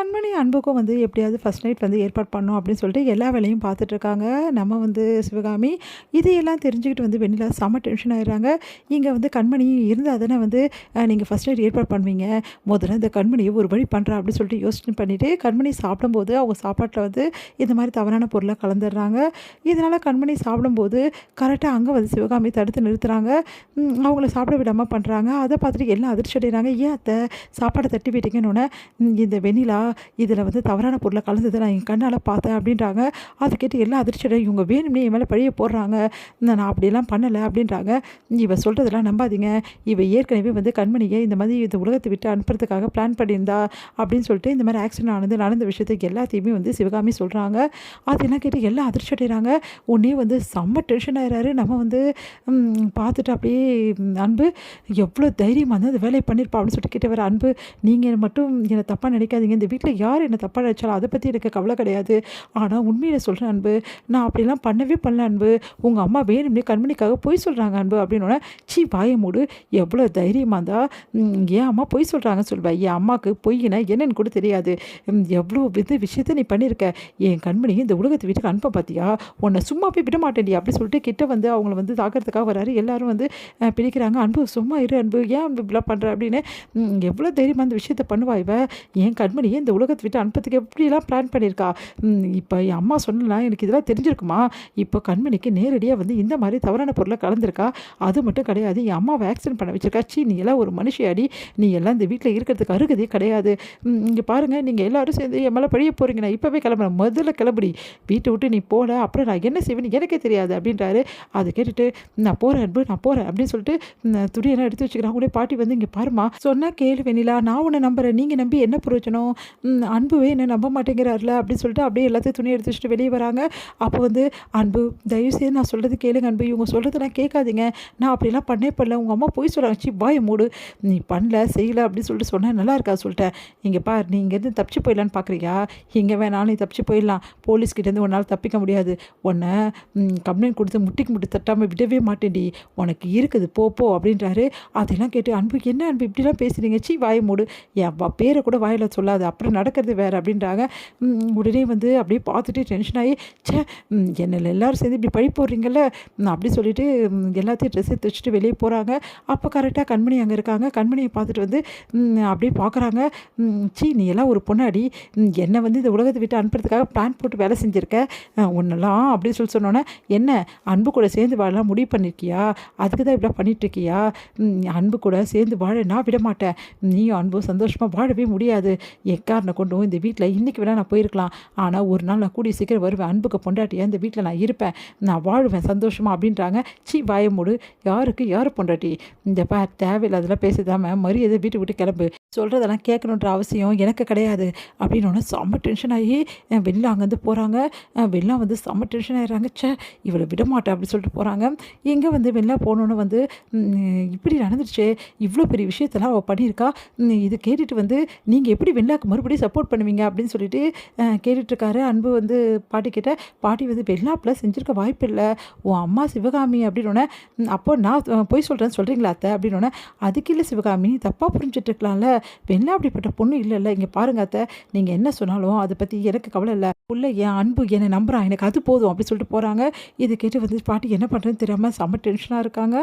கண்மணி அன்புக்கும் வந்து எப்படியாவது ஃபர்ஸ்ட் நைட் வந்து ஏற்பாடு பண்ணணும் அப்படின்னு சொல்லிட்டு எல்லா வேலையும் பார்த்துட்ருக்காங்க. நம்ம வந்து சிவகாமி இதையெல்லாம் தெரிஞ்சுக்கிட்டு வந்து வெண்ணிலா செம்ம டென்ஷன் ஆயிடுறாங்க. இங்கே வந்து கண்மணி இருந்தால் தானே வந்து நீங்கள் ஃபர்ஸ்ட் நைட் ஏற்பாடு பண்ணுவீங்க. முதல்ல இந்த கண்மணியை ஒரு வழி பண்ணுறா அப்படின்னு சொல்லிட்டு யோசனை பண்ணிவிட்டு கண்மணி சாப்பிடும்போது அவங்க சாப்பாட்டில் வந்து இந்த மாதிரி தவறான பொருளை கலந்துடுறாங்க. இதனால் கண்மணி சாப்பிடும்போது கரெக்டாக அங்கே வந்து சிவகாமி தடுத்து நிறுத்துகிறாங்க. அவங்கள சாப்பிட விடாமல் பண்ணுறாங்க. அதை பார்த்துட்டு எல்லாம் அதிர்ச்சி அடைகிறாங்க. ஏன் அத்தை சாப்பாடை தட்டி விட்டீங்கன்னு இந்த வெண்ணிலா இதில் வந்து தவறான பொருளை கலந்ததை நான் என் கண்ணால் பார்த்தேன் அப்படின்றாங்க. அதை கேட்டு எல்லாம் அதிர்ச்சியோட இவங்க வேணும்னே என் மேலே பழிய போடுறாங்க. நான் அப்படியெல்லாம் பண்ணலை அப்படின்றாங்க. இவ சொல்கிறதெல்லாம் நம்பாதீங்க. இவ ஏற்கனவே வந்து கண்மணியை இந்த மாதிரி இந்த உலகத்தை விட்டு அனுப்புறதுக்காக பிளான் பண்ணியிருந்தா அப்படின்னு சொல்லிட்டு இந்த மாதிரி ஆக்சிடென்ட் நடந்த விஷயத்துக்கு எல்லாத்தையுமே வந்து சிவகாமி சொல்கிறாங்க. அதெல்லாம் கேட்டு எல்லாம் அதிர்ச்சி அடைகிறாங்க. உடனே வந்து செம்ம டென்ஷன் ஆகிறாரு. நம்ம வந்து பார்த்துட்டு அப்படியே அன்பு எவ்வளோ தைரியமாக வந்து அந்த வேலையை பண்ணியிருப்பா அப்படின்னு சொல்லிட்டு கேட்டு வர அன்பு, நீங்கள் மட்டும் என்னை தப்பாக நினைக்காதீங்க. இந்த வீட்டில் யார் என்னை தப்பாக நினச்சாலும் அதை பற்றி எனக்கு கவலை கிடையாது. ஆனால் உண்மையில சொல்கிறேன் அன்பு, நான் அப்படிலாம் பண்ணவே பண்ணல அன்பு. உங்கள் அம்மா வேணும்னே கண்மணிக்காக பொய் சொல்கிறாங்க அன்பு அப்படின்னோடனே, சீ வாயை மூடு, எவ்வளோ தைரியமாக இருந்தால் என் அம்மா பொய் சொல்கிறாங்க சொல்வேன். என் அம்மாவுக்கு பொய்னா என்னன்னு கூட தெரியாது. எவ்வளோ விஷயத்த நீ பண்ணியிருக்க. என் கண்மணியை இந்த உலகத்தை வீட்டுக்கு அனுப்ப பார்த்தியா, உன்னை சும்மா போய் விட மாட்டேன்டி அப்படி சொல்லிட்டு கிட்ட வந்து அவங்கள வந்து தாக்கிறதுக்காக வராரு. எல்லாரும் வந்து பிடிக்கிறாங்க. அன்பு சும்மா இரு அன்பு, ஏன் அன்பு இப்படிலாம் பண்ணுற அப்படின்னு. எவ்வளோ தைரியமாக அந்த விஷயத்த பண்ணுவா இவ. என் கண்மணியை இந்த உலகத்தை விட்டு அனுப்பத்துக்கு எப்படிலாம் பிளான் பண்ணியிருக்கா. இப்போ என் அம்மா சொன்னா எனக்கு இதெல்லாம் தெரிஞ்சிருக்குமா. இப்போ கண்மணிக்கு நேரடியாக வந்து இந்த மாதிரி தவறான பொருளை கலந்துருக்கா. அது மட்டும் கிடையாது, என் அம்மாவை ஆக்சிடென்ட் பண்ண வச்சிருக்கா. சீ நீ எல்லாம் ஒரு மனுஷியாடி, நீ எல்லாம் இந்த வீட்டில் இருக்கிறதுக்கு அருகதே கிடையாது. இங்கே பாருங்கள், நீங்கள் எல்லாரும் சேர்ந்து என் மேலே பழிய போகிறீங்க. நான் இப்போவே கிளம்புறேன், முதல்ல கிளம்புடி, வீட்டை விட்டு நீ போகல அப்புறம் நான் என்ன செய்வேன்னு எனக்கே தெரியாது அப்படின்றாரு. அதை கேட்டுட்டு நான் போகிறேன் அன்பு, நான் போகிறேன் அப்படின்னு சொல்லிட்டு துணியெல்லாம் எடுத்து வச்சுக்கிறாங்க. கூட பாட்டி வந்து இங்கே பாருமா, சொன்னால் கேளு வெண்ணிலா, நான் உன்னை நம்புகிறேன், நீங்கள் நம்பி என்ன பிரயோஜனம். அன்புவே என்ன நம்ப மாட்டேங்கிறார்ல அப்படின்னு சொல்லிட்டு அப்படியே எல்லாத்தையும் துணி எடுத்து வச்சுட்டு வெளியே வராங்க. அப்போ வந்து அன்பு, தயவுசெய்து நான் சொல்கிறது கேளுங்க அன்பு, இவங்க சொல்கிறதெல்லாம் கேட்காதீங்க, நான் அப்படிலாம் பண்ணல, உங்கள் அம்மா போய் சொல்கிறாங்க. சி வாயை மூடு, நீ பண்ணல செய்யலை அப்படின்னு சொல்லிட்டு சொன்னேன், நல்லா இருக்கா சொல்லிட்டேன். இங்கே பார், நீ இங்கேருந்து தப்பிச்சு போயிடலான்னு பார்க்குறியா, இங்கே வேணாலும் நீ தப்பிச்சு போயிடலாம், போலீஸ்கிட்டேருந்து ஒரு நாள் தப்பிக்க முடியாது, உன்னை கம்ப்ளைண்ட் கொடுத்து முட்டிக்கு முட்டி தட்டாமல் விடவே மாட்டேன்டி, உனக்கு இருக்குது போ போ அப்படின்றாரு. அதெல்லாம் கேட்டு அன்பு, என்ன அன்பு இப்படிலாம் பேசுகிறீங்க, சி வாயை மூடு, என் பேரை கூட வாயில் சொல்லாது, அப்புறம் நடக்கிறது வேறு அப்படின்றாங்க. உடனே வந்து அப்படியே பார்த்துட்டு டென்ஷன் ஆகி, சே என்னை எல்லோரும் சேர்ந்து இப்படி பழி போடுறீங்கல்ல அப்படி சொல்லிட்டு எல்லாத்தையும் ட்ரெஸ் எடுத்து வச்சுட்டு வெளியே போகிறாங்க. அப்போ கரெக்டாக கண்மணி அங்கே இருக்காங்க. கண்மணியை பார்த்துட்டு வந்து அப்படியே பார்க்குறாங்க. சீ நீ எல்லாம் ஒரு பொண்ணாடி, என்னை வந்து இந்த உலகத்தை விட்டு அனுப்புறதுக்காக பிளான் போட்டு வேலை செஞ்சுருக்க, ஒன்றெல்லாம் அப்படின்னு சொல்லி சொன்னோன்னே, என்ன அன்பு கூட சேர்ந்து வாழலாம் முடிவு பண்ணியிருக்கியா, அதுக்கு தான் இப்படி பண்ணிகிட்ருக்கியா, அன்பு கூட சேர்ந்து வாழ நான் விட மாட்டேன், நீயும் அன்பும் சந்தோஷமாக வாழவே முடியாது, எக்காரனை கொண்டும் இந்த வீட்டில் இன்றைக்கி வேணால் நான் போயிருக்கலாம், ஆனால் ஒரு நாள் நான் கூடிய சீக்கிரம் வருவேன், அன்புக்கு பொண்டாட்டியா இந்த வீட்டில் நான் இருப்பேன், நான் வாழ்வேன் சந்தோஷமாக அப்படின்றாங்க. சீ வாயை மூடு, யாருக்கு யார் பொண்டாட்டி, இந்த தேவையில்லாதெல்லாம் பேசுதாம மரியாதை வீட்டை விட்டு கிளம்பு, சொல்கிறதெல்லாம் கேட்கணுன்ற அவசியம் எனக்கு கிடையாது அப்படின்னு செம்ம டென்ஷன் ஆகி வெளில அங்கேருந்து போகிறாங்க. வெளில வந்து செம்ம டென்ஷன் ஆகிடுறாங்க. சே இவளை விட மாட்டேன் அப்படின்னு சொல்லிட்டு போகிறாங்க. இங்கே வந்து வெளில போனோன்னு வந்து இப்படி நடந்துருச்சு, இவ்வளோ பெரிய விஷயத்தெல்லாம் அவள் பண்ணியிருக்கா, இது கேட்டுட்டு வந்து நீங்கள் எப்படி வெள்ளாக்கு மறுபடியும் சப்போர்ட் பண்ணுவீங்க அப்படின்னு சொல்லிட்டு கேட்டுட்ருக்காரு. அன்பு வந்து பாட்டி கிட்ட, பாட்டி வந்து வெள்ளா அப்படிலாம் செஞ்சுருக்க வாய்ப்பு இல்லை, உன் அம்மா சிவகாமி அப்படின்னோடனே, அப்போ நான் போய் சொல்கிறேன்னு சொல்கிறீங்களா அத்தை அப்படின்னோடனே, அதுக்கு இல்லை சிவகாமி தப்பாக புரிஞ்சுட்டு இருக்கலாம்ல, வெள்ளா அப்படிப்பட்ட பொண்ணு இல்லைல்ல, இங்கே பாருங்க அத்தை, நீங்கள் என்ன சொன்னாலும் அதை பற்றி எனக்கு கவலை இல்லை, உள்ள என் அன்பு என்னை நம்புகிறான், எனக்கு அது போதும் அப்படி சொல்லிட்டு போகிறாங்க. இதை கேட்டு வந்து பாட்டி என்ன பண்ணுறதுன்னு தெரியாமல் செம்ம டென்ஷனாக இருக்காங்க.